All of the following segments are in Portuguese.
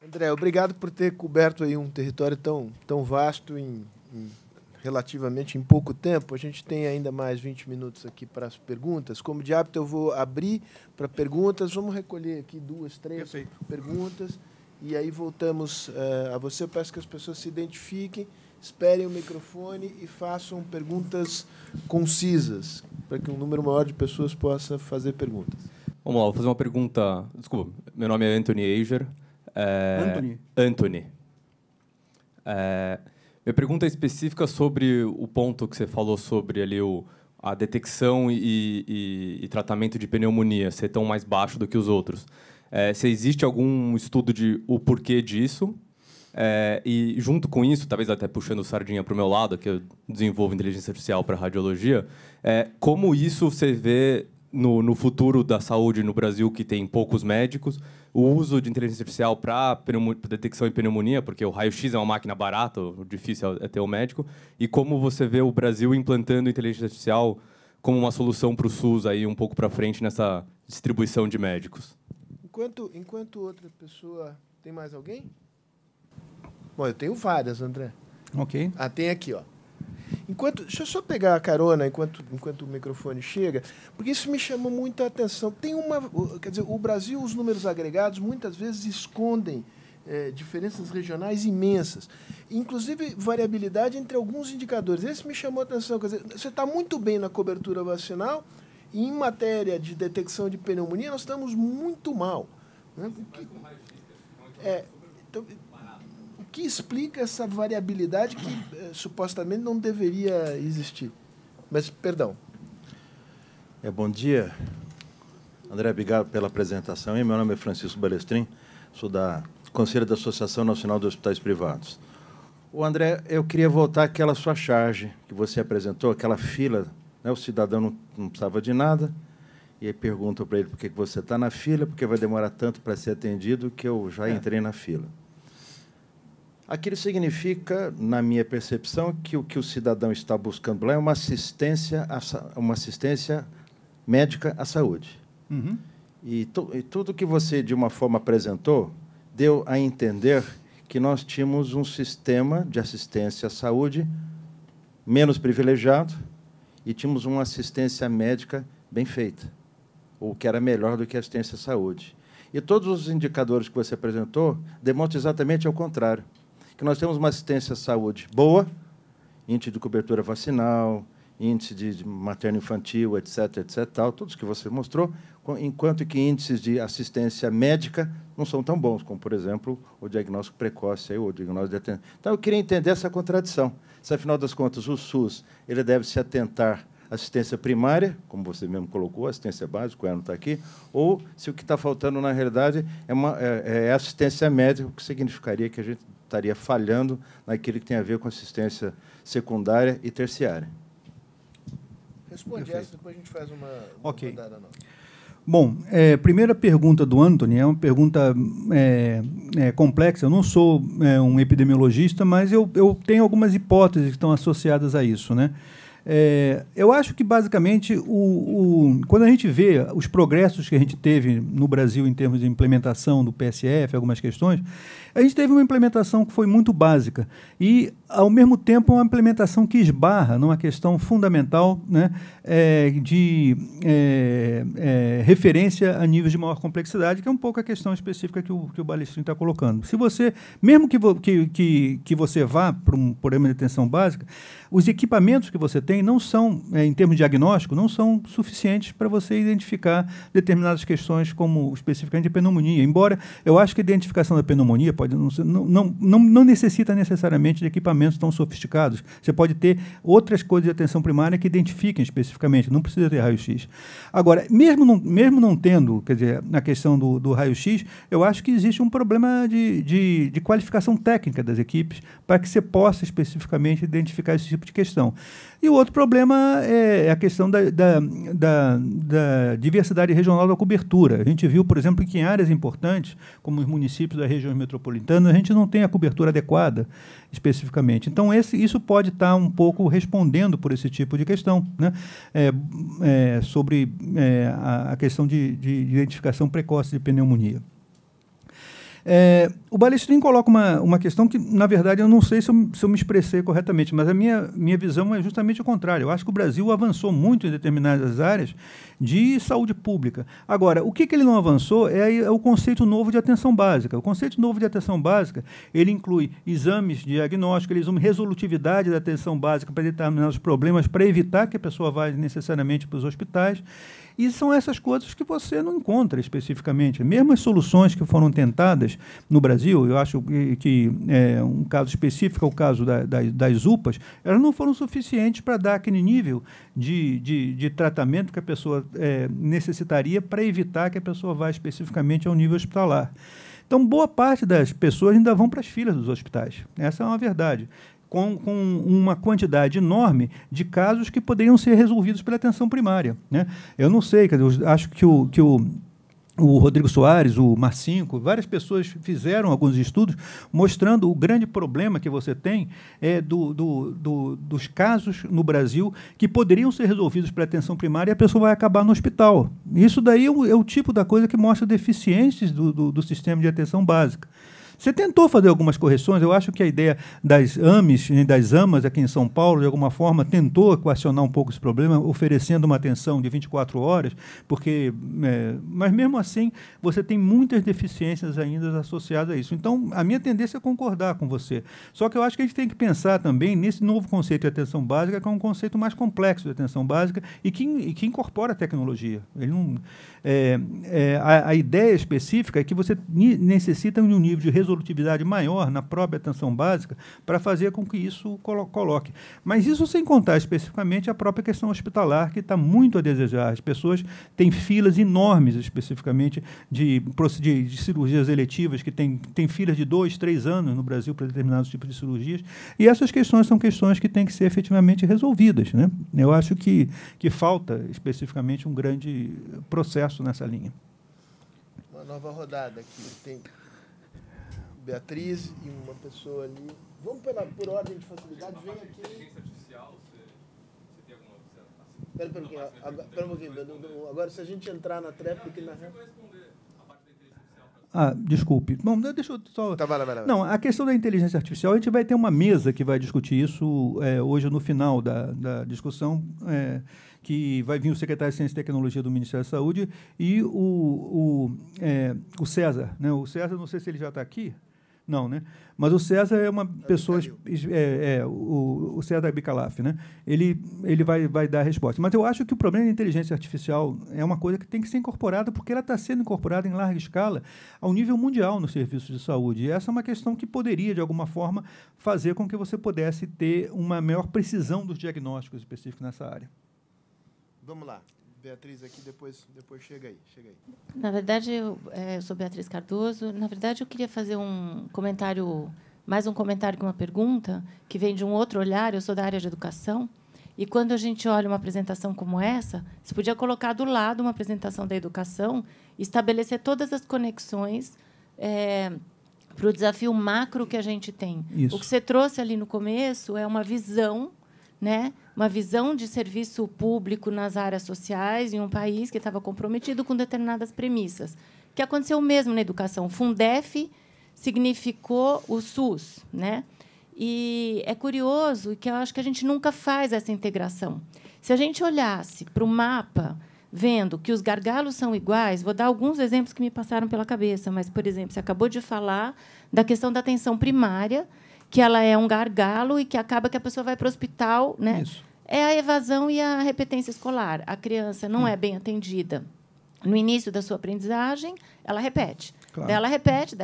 André, obrigado por ter coberto aí um território tão vasto relativamente em pouco tempo. A gente tem ainda mais 20 minutos aqui para as perguntas. Como de hábito, eu vou abrir para perguntas. Vamos recolher aqui 2, 3 perguntas e aí voltamos a você. Eu peço que as pessoas se identifiquem, esperem o microfone e façam perguntas concisas, para que um número maior de pessoas possa fazer perguntas. Vamos lá, vou fazer uma pergunta. Desculpa, meu nome é Anthony Eiger. Anthony. Minha pergunta é específica sobre o ponto que você falou sobre ali a detecção e tratamento de pneumonia ser tão mais baixo do que os outros. Se existe algum estudo de o porquê disso? E, junto com isso, talvez até puxando sardinha para o meu lado, que eu desenvolvo inteligência artificial para radiologia, como isso você vê no futuro da saúde no Brasil, que tem poucos médicos, o uso de inteligência artificial para detecção de pneumonia, porque o raio-x é uma máquina barata, o difícil é ter um médico, e como você vê o Brasil implantando inteligência artificial como uma solução para o SUS aí um pouco para frente nessa distribuição de médicos. Enquanto outra pessoa... Tem mais alguém? Bom, eu tenho várias, André. Ok. Tem aqui, ó. Deixa eu só pegar a carona enquanto o microfone chega, porque isso me chamou muita atenção. Quer dizer, o Brasil, os números agregados, muitas vezes escondem diferenças regionais imensas, inclusive variabilidade entre alguns indicadores. Esse me chamou a atenção. Quer dizer, você está muito bem na cobertura vacinal e, em matéria de detecção de pneumonia, nós estamos muito mal. Né? O que explica essa variabilidade que supostamente não deveria existir? Mas, perdão. Bom dia. André, obrigado pela apresentação. Meu nome é Francisco Balestrin, sou da Conselho da Associação Nacional de Hospitais Privados. André, eu queria voltar àquela sua charge que você apresentou, aquela fila, né? O cidadão não precisava de nada, e aí perguntam para ele por que você está na fila, porque vai demorar tanto para ser atendido que eu já entrei na fila. Aquilo significa, na minha percepção, que o que o cidadão está buscando lá é uma assistência médica à saúde. Uhum. E tudo que você, de uma forma, apresentou, deu a entender que nós tínhamos um sistema de assistência à saúde menos privilegiado e tínhamos uma assistência médica bem feita, ou que era melhor do que a assistência à saúde. E todos os indicadores que você apresentou demonstram exatamente ao contrário, que nós temos uma assistência à saúde boa, índice de cobertura vacinal, índice de materno-infantil, etc., tal, todos que você mostrou, enquanto que índices de assistência médica não são tão bons, como, por exemplo, o diagnóstico precoce ou o diagnóstico de atenção. Então, eu queria entender essa contradição. Se, afinal das contas, o SUS ele deve se atentar à assistência primária, como você mesmo colocou, assistência básica, o Erno está aqui, ou se o que está faltando, na realidade, é assistência médica, o que significaria que a gente estaria falhando naquilo que tem a ver com assistência secundária e terciária. Responde essa, depois a gente faz uma rodada nova. Bom, primeira pergunta do Anthony é uma pergunta complexa. Eu não sou um epidemiologista, mas eu tenho algumas hipóteses que estão associadas a isso, né? Eu acho que, basicamente, quando a gente vê os progressos que a gente teve no Brasil em termos de implementação do PSF, algumas questões, a gente teve uma implementação que foi muito básica e, ao mesmo tempo, uma implementação que esbarra numa questão fundamental, né, de referência a níveis de maior complexidade, que é um pouco a questão específica que o Balestrin está colocando. Se você, mesmo que você vá para um programa de atenção básica, os equipamentos que você tem não são, em termos de diagnóstico, não são suficientes para você identificar determinadas questões, como especificamente a pneumonia. Embora eu acho que a identificação da pneumonia não necessita necessariamente de equipamentos tão sofisticados. Você pode ter outras coisas de atenção primária que identifiquem especificamente, não precisa ter raio-x. Agora, mesmo não tendo, quer dizer, na questão do raio-x, eu acho que existe um problema de qualificação técnica das equipes para que você possa especificamente identificar esse tipo de questão. E o outro problema é a questão da diversidade regional da cobertura. A gente viu, por exemplo, que em áreas importantes, como os municípios das regiões metropolitanas, a gente não tem a cobertura adequada, especificamente. Então, isso pode estar um pouco respondendo por esse tipo de questão, né? Sobre a questão de identificação precoce de pneumonia. O Balestrin coloca uma questão que, na verdade, eu não sei se eu me expressei corretamente, mas a minha visão é justamente o contrário. Eu acho que o Brasil avançou muito em determinadas áreas de saúde pública. Agora, o que ele não avançou é o conceito novo de atenção básica. O conceito novo de atenção básica, ele inclui exames diagnósticos, ele inclui resolutividade da atenção básica para determinados problemas, para evitar que a pessoa vá necessariamente para os hospitais. E são essas coisas que você não encontra especificamente. Mesmo as soluções que foram tentadas no Brasil, eu acho que um caso específico é o caso das UPAs, elas não foram suficientes para dar aquele nível de tratamento que a pessoa necessitaria para evitar que a pessoa vá especificamente ao nível hospitalar. Então, boa parte das pessoas ainda vão para as filas dos hospitais. Essa é uma verdade. Com uma quantidade enorme de casos que poderiam ser resolvidos pela atenção primária, né? Eu não sei, eu acho que o Rodrigo Soares, o Marcinco, várias pessoas fizeram alguns estudos mostrando o grande problema que você tem dos casos no Brasil que poderiam ser resolvidos pela atenção primária e a pessoa vai acabar no hospital. Isso daí é o tipo da coisa que mostra deficiências do sistema de atenção básica. Você tentou fazer algumas correções, eu acho que a ideia das AMES e das AMAs aqui em São Paulo, de alguma forma, tentou equacionar um pouco esse problema, oferecendo uma atenção de 24 horas, mas mesmo assim você tem muitas deficiências ainda associadas a isso. Então, a minha tendência é concordar com você. Só que eu acho que a gente tem que pensar também nesse novo conceito de atenção básica, que é um conceito mais complexo de atenção básica e que incorpora a tecnologia. Ele não... a ideia específica é que você necessita de um nível de resolutividade maior na própria atenção básica para fazer com que isso coloque. Mas isso sem contar especificamente a própria questão hospitalar, que está muito a desejar. As pessoas têm filas enormes, especificamente, de cirurgias eletivas, que tem filas de 2, 3 anos no Brasil para determinados tipos de cirurgias, e essas questões são questões que têm que ser efetivamente resolvidas, né? Eu acho que falta especificamente um grande processo nessa linha. Uma nova rodada aqui. Tem Beatriz e uma pessoa ali. Vamos por ordem de facilidade. Vem aqui. Inteligência artificial, você tem alguma observação? Espera um pouquinho. Agora, se a gente entrar na tréplica... Desculpe. Bom, deixa eu só... vai. Não, a questão da inteligência artificial, a gente vai ter uma mesa que vai discutir isso hoje no final da discussão, que vai vir o secretário de Ciência e Tecnologia do Ministério da Saúde e o César. Né? O César, não sei se ele já está aqui. Não, né? Mas o César é uma pessoa... o César Bicalaf, né? Ele vai dar a resposta. Mas eu acho que o problema da inteligência artificial é uma coisa que tem que ser incorporada, porque ela está sendo incorporada em larga escala ao nível mundial nos serviços de saúde. E essa é uma questão que poderia, de alguma forma, fazer com que você pudesse ter uma maior precisão dos diagnósticos específicos nessa área. Vamos lá. Beatriz aqui, depois chega aí. Na verdade, eu sou Beatriz Cardoso. Na verdade, eu queria fazer mais um comentário que uma pergunta, que vem de um outro olhar. Eu sou da área de educação, e quando a gente olha uma apresentação como essa, se podia colocar do lado uma apresentação da educação e estabelecer todas as conexões para o desafio macro que a gente tem. Isso. O que você trouxe ali no começo é uma visão, né? Uma visão de serviço público nas áreas sociais em um país que estava comprometido com determinadas premissas. Que aconteceu o mesmo na educação. O Fundef significou o SUS, né? E é curioso que eu acho que a gente nunca faz essa integração. Se a gente olhasse para o mapa, vendo que os gargalos são iguais, vou dar alguns exemplos que me passaram pela cabeça, mas, por exemplo, você acabou de falar da questão da atenção primária, que ela é um gargalo e que acaba que a pessoa vai para o hospital, né? Isso. É a evasão e a repetência escolar. A criança não é bem atendida no início da sua aprendizagem, ela repete. Claro. Dela repete,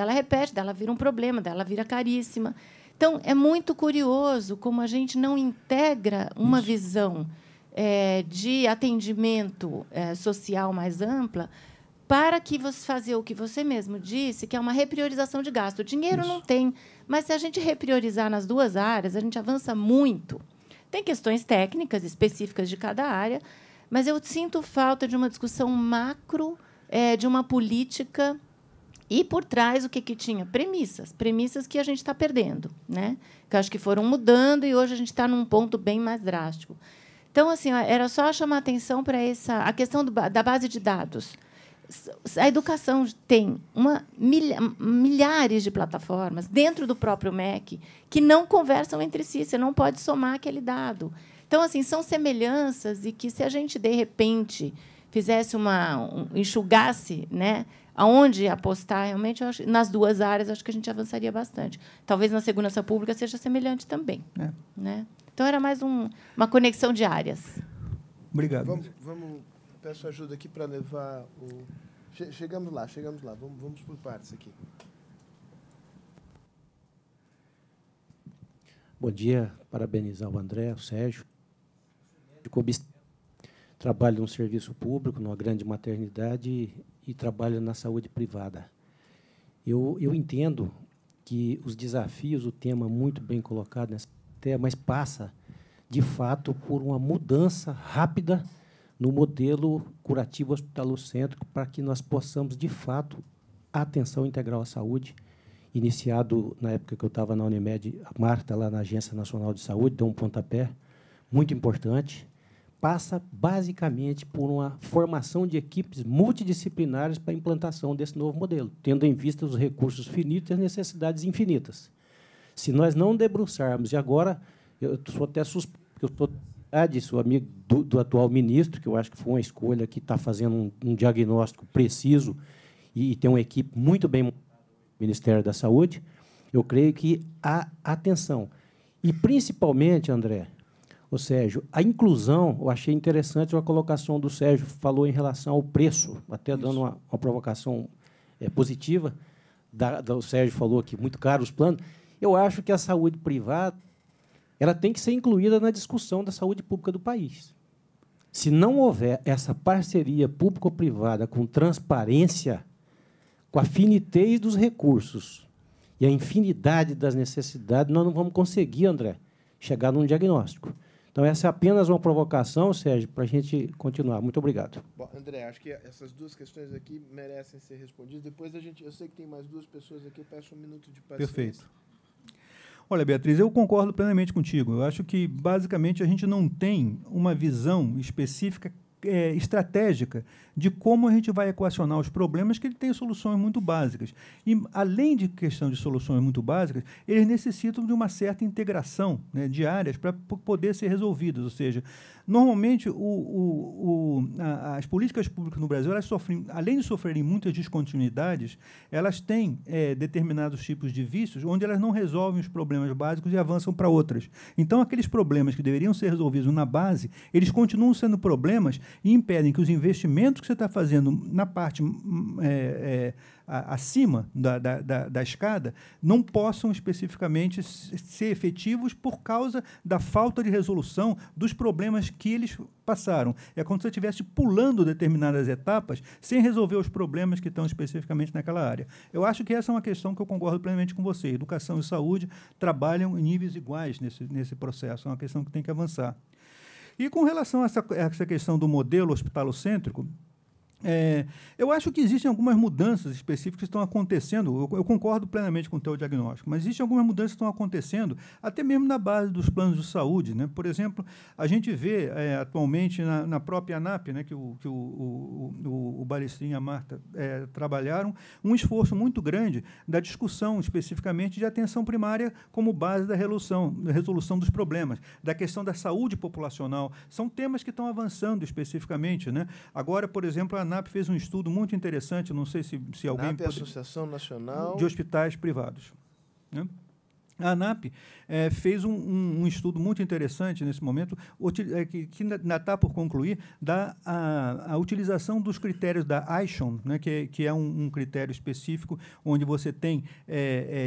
dela vira um problema, dela vira caríssima. Então, é muito curioso como a gente não integra uma visão de atendimento social mais ampla para que você fazer o que você mesmo disse, que é uma repriorização de gasto. O dinheiro não tem, mas se a gente repriorizar nas duas áreas, a gente avança muito. Tem questões técnicas específicas de cada área, mas eu sinto falta de uma discussão macro, de uma política, e, por trás, o que tinha? Premissas que a gente está perdendo, né? Que eu acho que foram mudando e hoje a gente está num ponto bem mais drástico. Então, assim, era só chamar atenção para a questão da base de dados. A educação tem milhares de plataformas dentro do próprio MEC que não conversam entre si, você não pode somar aquele dado. Então, assim, são semelhanças e que, se a gente, de repente, fizesse enxugasse, né, aonde apostar, realmente, nas duas áreas, acho que a gente avançaria bastante. Talvez na segurança pública seja semelhante também. Né? Então, era mais uma conexão de áreas. Obrigado. Peço ajuda aqui para levar o... Chegamos lá. Vamos por partes aqui. Bom dia, parabenizar o André, o Sérgio. Trabalho no serviço público, numa grande maternidade, e trabalho na saúde privada. Eu entendo que os desafios, o tema muito bem colocado nessa matéria, mas passa, de fato, por uma mudança rápida no modelo curativo hospitalocêntrico para que nós possamos, de fato, a atenção integral à saúde, iniciado na época que eu estava na Unimed, a Marta, lá na Agência Nacional de Saúde, deu um pontapé muito importante, passa basicamente por uma formação de equipes multidisciplinares para a implantação desse novo modelo, tendo em vista os recursos finitos e as necessidades infinitas. Se nós não debruçarmos, e agora eu sou até suspeito, porque eu sou amigo do atual ministro, que eu acho que foi uma escolha que está fazendo um diagnóstico preciso e tem uma equipe muito bem montada no Ministério da Saúde, eu creio que há atenção. E, principalmente, André, o Sérgio, a inclusão, eu achei interessante a colocação do Sérgio, falou em relação ao preço, até dando uma provocação positiva. O Sérgio falou que muito caro os planos. Eu acho que a saúde privada ela tem que ser incluída na discussão da saúde pública do país. Se não houver essa parceria público-privada com transparência, com a finitez dos recursos e a infinidade das necessidades, nós não vamos conseguir, André, chegar num diagnóstico. Então, essa é apenas uma provocação, Sérgio, para a gente continuar. Muito obrigado. Bom, André, acho que essas duas questões aqui merecem ser respondidas. Depois, eu sei que tem mais duas pessoas aqui, eu peço um minuto de paciência. Perfeito. Olha, Beatriz, eu concordo plenamente contigo. Eu acho que, basicamente, a gente não tem uma visão específica, estratégica, de como a gente vai equacionar os problemas, que ele tem soluções muito básicas. E, além de questão de soluções muito básicas, eles necessitam de uma certa integração, né, de áreas para poder ser resolvidas. Ou seja, normalmente, as políticas públicas no Brasil, elas sofrem, além de sofrerem muitas descontinuidades, elas têm determinados tipos de vícios onde elas não resolvem os problemas básicos e avançam para outras. Então, aqueles problemas que deveriam ser resolvidos na base, eles continuam sendo problemas e impedem que os investimentos que você está fazendo na parte acima da escada não possam especificamente ser efetivos por causa da falta de resolução dos problemas que eles passaram. É como se você estivesse pulando determinadas etapas sem resolver os problemas que estão especificamente naquela área. Eu acho que essa é uma questão que eu concordo plenamente com você. Educação e saúde trabalham em níveis iguais nesse processo. É uma questão que tem que avançar. E, com relação a essa questão do modelo hospitalocêntrico, eu acho que existem algumas mudanças específicas que estão acontecendo. Eu concordo plenamente com o teu diagnóstico, mas existem algumas mudanças que estão acontecendo até mesmo na base dos planos de saúde, né? Por exemplo, a gente vê atualmente na própria ANAP, né, que o Balestrin e a Marta trabalharam, um esforço muito grande da discussão especificamente de atenção primária como base da resolução dos problemas, da questão da saúde populacional. São temas que estão avançando especificamente, né? Agora, por exemplo, a ANAP fez um estudo muito interessante, não sei se alguém... ANAP é a Associação Nacional de Hospitais Privados, né? A ANAP fez um estudo muito interessante nesse momento, que ainda está por concluir, a utilização dos critérios da ISHON, né, que é um critério específico onde você tem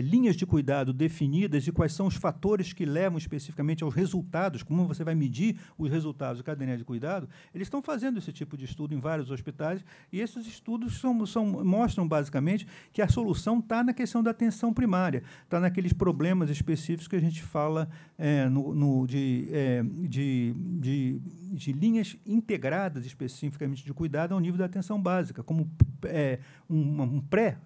linhas de cuidado definidas e quais são os fatores que levam especificamente aos resultados, como você vai medir os resultados da cadeia de cuidado. Eles estão fazendo esse tipo de estudo em vários hospitais e esses estudos mostram, basicamente, que a solução está na questão da atenção primária, está naqueles problemas específicos que a gente fala de linhas integradas especificamente de cuidado ao nível da atenção básica, como um pré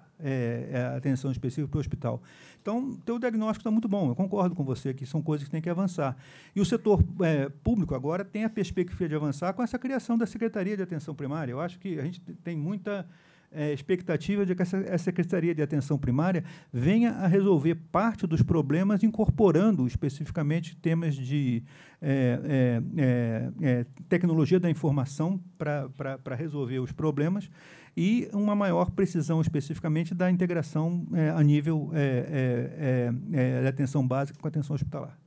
atenção específica para o hospital. Então, o teu diagnóstico está muito bom, eu concordo com você que são coisas que têm que avançar. E o setor público agora tem a perspectiva de avançar com essa criação da Secretaria de Atenção Primária. Eu acho que a gente tem muita expectativa de que essa Secretaria de Atenção Primária venha a resolver parte dos problemas, incorporando especificamente temas de tecnologia da informação para resolver os problemas e uma maior precisão especificamente da integração a nível de atenção básica com atenção hospitalar.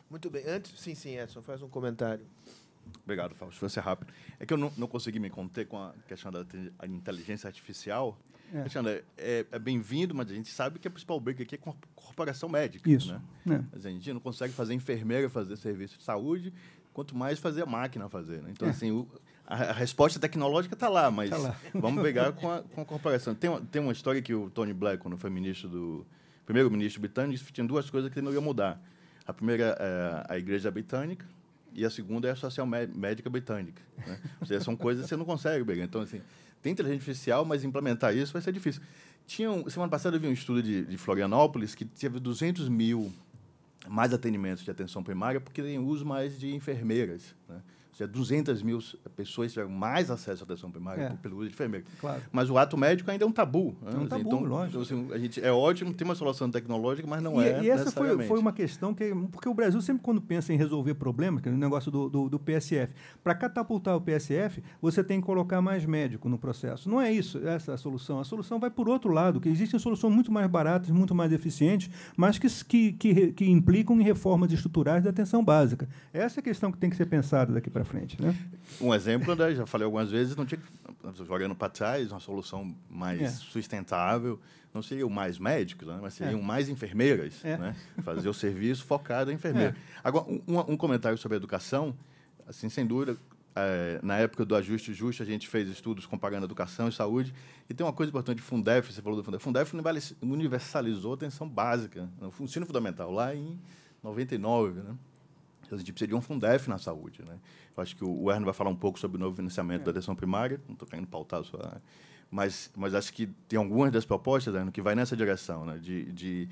Muito bem. Antes, sim, Edson, faz um comentário. Obrigado, Fausto. Vou ser rápido. É que eu não consegui me conter com a questão da inteligência artificial. Alexandre, é bem-vindo, mas a gente sabe que a principal briga aqui é com a corporação médica. Isso. Né? A gente não consegue fazer enfermeira fazer serviço de saúde, quanto mais fazer a máquina fazer. Né? Então, assim, a resposta tecnológica está lá, mas vamos brigar com a corporação. Tem uma história que o Tony Blair, quando foi primeiro-ministro britânico, tinha duas coisas que ele não ia mudar. A primeira é a Igreja Britânica, e a segunda é a Social Médica Britânica. Né? Ou seja, são coisas que você não consegue pegar. Então, assim, tem inteligência artificial, mas implementar isso vai ser difícil. Semana passada eu vi um estudo de Florianópolis que teve 200 mil mais atendimentos de atenção primária porque tem uso mais de enfermeiras. Né? Ou seja, 200 mil pessoas tiveram mais acesso à atenção primária pelo uso de enfermeira. Claro. Mas o ato médico ainda é um tabu. Né? É um tabu, então, lógico. Então, assim, é ótimo ter uma solução tecnológica, mas não é E essa necessariamente. foi uma questão porque o Brasil sempre, quando pensa em resolver problemas, que é o negócio do PSF, para catapultar o PSF, você tem que colocar mais médico no processo. Não é isso, essa é a solução. A solução vai por outro lado, que existem soluções muito mais baratas, muito mais eficientes, mas que implicam em reformas estruturais da atenção básica. Essa é a questão que tem que ser pensada daqui para frente, né? Um exemplo, né, já falei algumas vezes, não tinha, jogando para trás, uma solução mais sustentável, não seriam mais médicos, né, mas seriam mais enfermeiras, né, fazer o serviço focado em enfermeira. Agora, um comentário sobre a educação, assim, sem dúvida, na época do ajuste justo, a gente fez estudos comparando educação e saúde, e tem uma coisa importante, Fundef, você falou do Fundef. Fundef universalizou a atenção básica, o ensino fundamental, lá em 99, né? A gente precisa de um Fundef na saúde. Né? Eu acho que o Erno vai falar um pouco sobre o novo financiamento da atenção primária, não estou querendo pautar só, mas acho que tem algumas das propostas, Erno, que vai nessa direção, né? de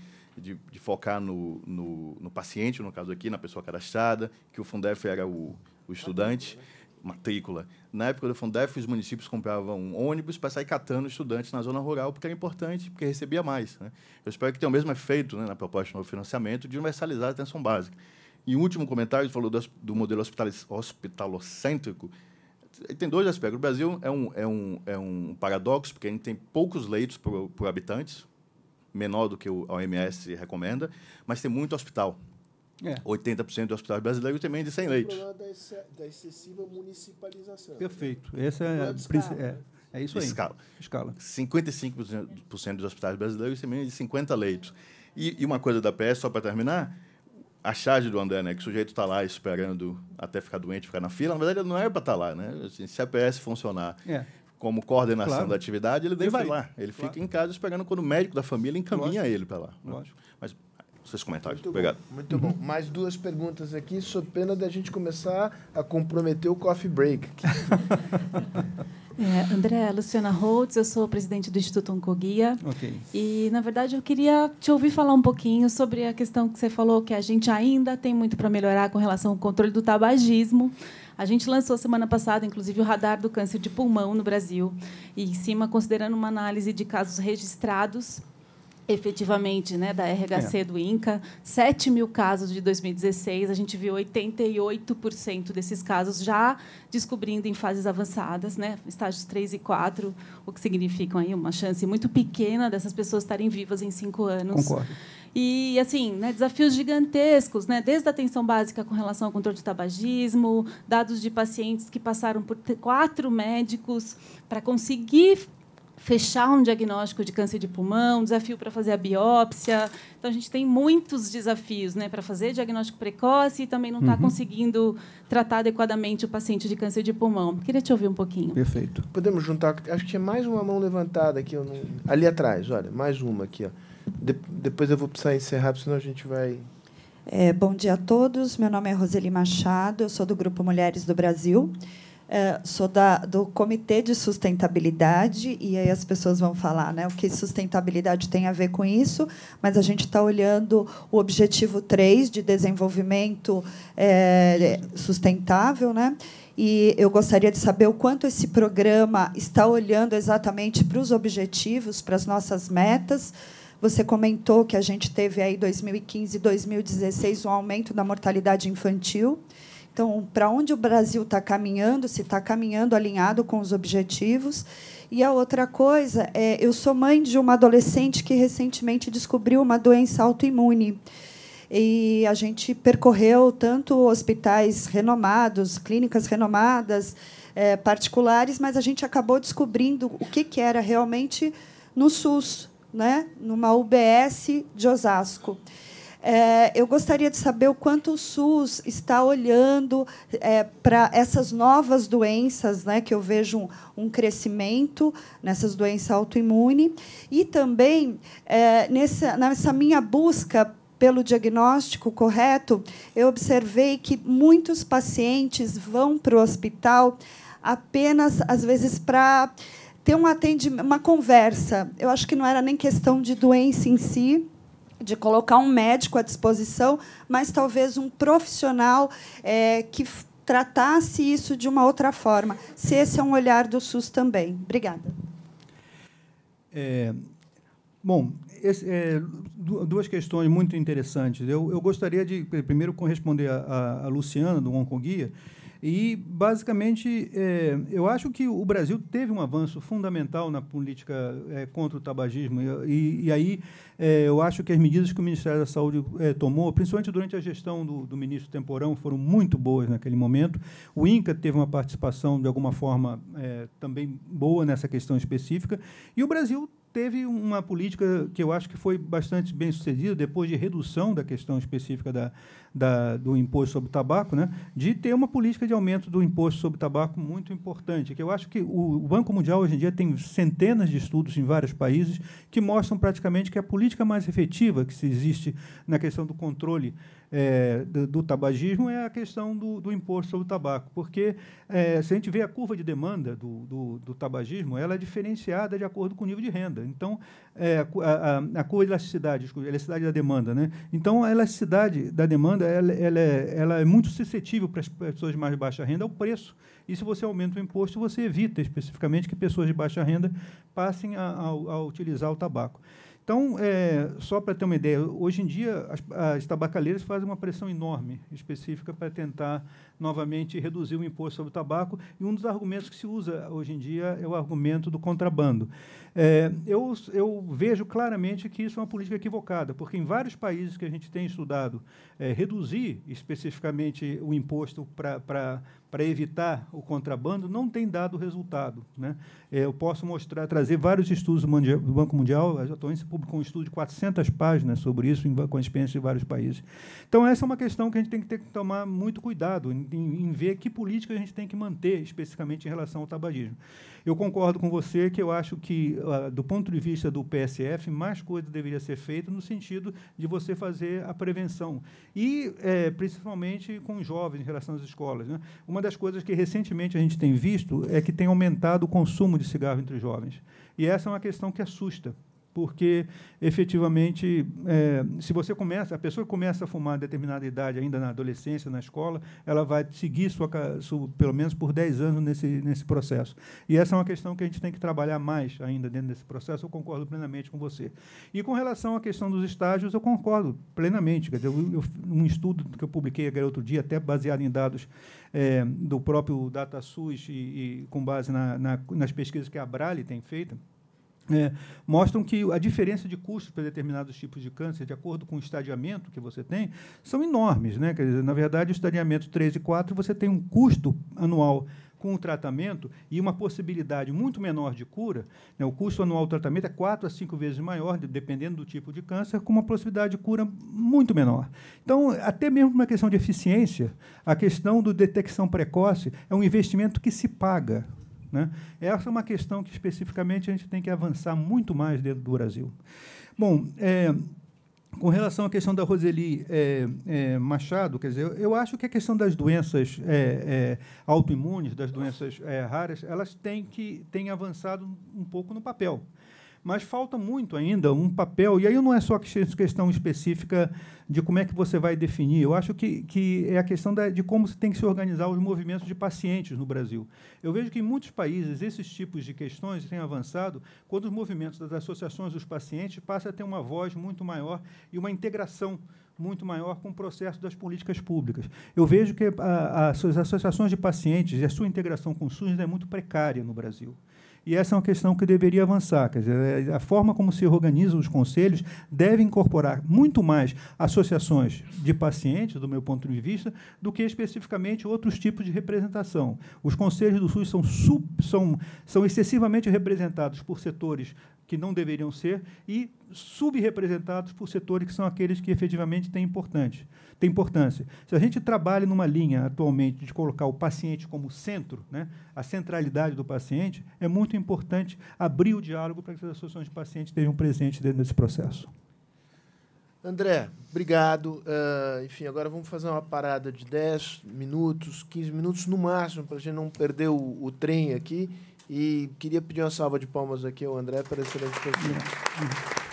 focar no paciente, no caso aqui, na pessoa cadastrada, que o Fundef era o estudante, matrícula. Na época do Fundef, os municípios compravam um ônibus para sair catando estudantes na zona rural, porque era importante, porque recebia mais. Né? Eu espero que tenha o mesmo efeito, né, na proposta do novo financiamento, de universalizar a atenção básica. E um último comentário, falou do modelo hospitalocêntrico. Tem dois aspectos. O Brasil é um paradoxo, porque a gente tem poucos leitos por habitantes, menor do que a OMS recomenda, mas tem muito hospital. 80% dos hospitais brasileiros tem menos de 100 leitos. O problema da excessiva municipalização. Perfeito. Essa é isso aí. Escala. 55% dos hospitais brasileiros tem menos de 50 leitos. E uma coisa da PS, só para terminar, a charge do André, né, que o sujeito está lá esperando até ficar doente, ficar na fila, na verdade, ele não é para estar lá. Né? Assim, se a PS funcionar como coordenação da atividade, ele nem vai lá. Ele fica em casa esperando quando o médico da família encaminha ele para lá. Lógico. Mas, seus comentários. Muito Obrigado. Bom, muito bom. Mais duas perguntas aqui, sob pena da gente começar a comprometer o coffee break. André, Luciana Holtz, eu sou presidente do Instituto Oncoguia. Okay. E, na verdade, eu queria te ouvir falar um pouquinho sobre a questão que você falou, que a gente ainda tem muito para melhorar com relação ao controle do tabagismo. A gente lançou semana passada, inclusive, o radar do câncer de pulmão no Brasil. E, em cima, considerando uma análise de casos registrados, efetivamente, né, da RHC do INCA, 7 mil casos de 2016, a gente viu 88% desses casos já descobrindo em fases avançadas, né, estágios 3 e 4, o que significa aí uma chance muito pequena dessas pessoas estarem vivas em 5 anos. Concordo. E, assim, né, desafios gigantescos, né, desde a atenção básica com relação ao controle do tabagismo, dados de pacientes que passaram por 4 médicos para conseguir fechar um diagnóstico de câncer de pulmão, desafio para fazer a biópsia. Então, a gente tem muitos desafios, né, para fazer diagnóstico precoce e também não está conseguindo tratar adequadamente o paciente de câncer de pulmão. Queria te ouvir um pouquinho. Perfeito. Podemos juntar, acho que tinha mais uma mão levantada aqui, ali atrás, olha, mais uma aqui. Ó. Depois eu vou precisar encerrar, senão a gente vai... Bom dia a todos, meu nome é Roseli Machado, eu sou do Grupo Mulheres do Brasil. Sou do Comitê de Sustentabilidade, e aí as pessoas vão falar, né, o que sustentabilidade tem a ver com isso, mas a gente está olhando o objetivo 3 de desenvolvimento sustentável, né? E eu gostaria de saber o quanto esse programa está olhando exatamente para os objetivos, para as nossas metas. Você comentou que a gente teve aí 2015 e 2016 um aumento da mortalidade infantil. Então, para onde o Brasil está caminhando, se está caminhando alinhado com os objetivos. E a outra coisa eu sou mãe de uma adolescente que recentemente descobriu uma doença autoimune. E a gente percorreu tanto hospitais renomados, clínicas renomadas, particulares, mas a gente acabou descobrindo o que era realmente no SUS, né? Numa UBS de Osasco. Eu gostaria de saber o quanto o SUS está olhando para essas novas doenças, né, que eu vejo um crescimento nessas doenças autoimunes, e também nessa minha busca pelo diagnóstico correto, eu observei que muitos pacientes vão para o hospital apenas, às vezes, para ter uma conversa. Eu acho que não era nem questão de doença em si, de colocar um médico à disposição, mas talvez um profissional que tratasse isso de uma outra forma. Se esse é um olhar do SUS também. Obrigada. Bom, duas questões muito interessantes. Eu gostaria de, primeiro, corresponder a Luciana, do Oncoguia. E, basicamente, eu acho que o Brasil teve um avanço fundamental na política contra o tabagismo. E aí, eu acho que as medidas que o Ministério da Saúde tomou, principalmente durante a gestão do ministro Temporão, foram muito boas naquele momento. O INCA teve uma participação, de alguma forma, também boa nessa questão específica. E o Brasil teve uma política que eu acho que foi bastante bem sucedida, depois de redução da questão específica do imposto sobre o tabaco, né, de ter uma política de aumento do imposto sobre o tabaco muito importante, que eu acho que o Banco Mundial, hoje em dia, tem centenas de estudos em vários países que mostram praticamente que a política mais efetiva que se existe na questão do controle do tabagismo é a questão do imposto sobre o tabaco, porque se a gente vê a curva de demanda do tabagismo, ela é diferenciada de acordo com o nível de renda. Então, a curva de elasticidade da demanda, né? Então, a elasticidade da demanda ela é muito suscetível para as pessoas de mais baixa renda ao preço. E se você aumenta o imposto, você evita especificamente que pessoas de baixa renda passem a utilizar o tabaco. Então, só para ter uma ideia, hoje em dia as tabacaleiras fazem uma pressão enorme, específica, para tentar novamente reduzir o imposto sobre o tabaco, e um dos argumentos que se usa hoje em dia é o argumento do contrabando. Eu vejo claramente que isso é uma política equivocada, porque em vários países que a gente tem estudado, reduzir especificamente o imposto para evitar o contrabando não tem dado resultado, né? Eu posso trazer vários estudos do Banco Mundial. A atualmente se publicou um estudo de 400 páginas sobre isso, com a experiência de vários países. Então, essa é uma questão que a gente tem que tomar muito cuidado em ver que política a gente tem que manter, especificamente em relação ao tabagismo. Eu concordo com você que eu acho que, do ponto de vista do PSF, mais coisa deveria ser feita no sentido de você fazer a prevenção. E, principalmente, com os jovens em relação às escolas, né? Uma das coisas que, recentemente, a gente tem visto é que tem aumentado o consumo de cigarro entre os jovens. E essa é uma questão que assusta, porque, efetivamente, se a pessoa começa a fumar a determinada idade, ainda na adolescência, na escola, ela vai seguir pelo menos por 10 anos nesse processo. E essa é uma questão que a gente tem que trabalhar mais ainda dentro desse processo. Eu concordo plenamente com você. E, com relação à questão dos estágios, eu concordo plenamente. Quer dizer, um estudo que eu publiquei outro dia, até baseado em dados do próprio DataSUS e com base nas pesquisas que a Abrale tem feito, mostram que a diferença de custos para determinados tipos de câncer, de acordo com o estadiamento que você tem, são enormes, né? Quer dizer, na verdade, o estadiamento 3 e 4, você tem um custo anual com o tratamento e uma possibilidade muito menor de cura, né? O custo anual do tratamento é 4 a 5 vezes maior, dependendo do tipo de câncer, com uma possibilidade de cura muito menor. Então, até mesmo uma questão de eficiência, a questão da detecção precoce é um investimento que se paga, né? Essa é uma questão que, especificamente, a gente tem que avançar muito mais dentro do Brasil. Bom, Com relação à questão da Roseli Machado, quer dizer, eu acho que a questão das doenças autoimunes, das doenças raras, elas têm avançado um pouco no papel. Mas falta muito ainda um papel, e aí não é só questão específica de como é que você vai definir, eu acho que é a questão de como se tem que se organizar os movimentos de pacientes no Brasil. Eu vejo que em muitos países esses tipos de questões têm avançado quando os movimentos das associações dos pacientes passam a ter uma voz muito maior e uma integração muito maior com o processo das políticas públicas. Eu vejo que as associações de pacientes e a sua integração com o SUS é muito precária no Brasil. E essa é uma questão que deveria avançar. Quer dizer, a forma como se organizam os conselhos deve incorporar muito mais associações de pacientes, do meu ponto de vista, do que especificamente outros tipos de representação. Os conselhos do SUS são excessivamente representados por setores que não deveriam ser e subrepresentados por setores que são aqueles que efetivamente têm importância. Se a gente trabalha numa linha atualmente de colocar o paciente como centro, né, a centralidade do paciente, é muito importante abrir o diálogo para que as associações de pacientes estejam presentes dentro desse processo. André, obrigado. Enfim, agora vamos fazer uma parada de 10 minutos, 15 minutos no máximo, para a gente não perder o trem aqui. E queria pedir uma salva de palmas aqui ao André para a excelente pessoa.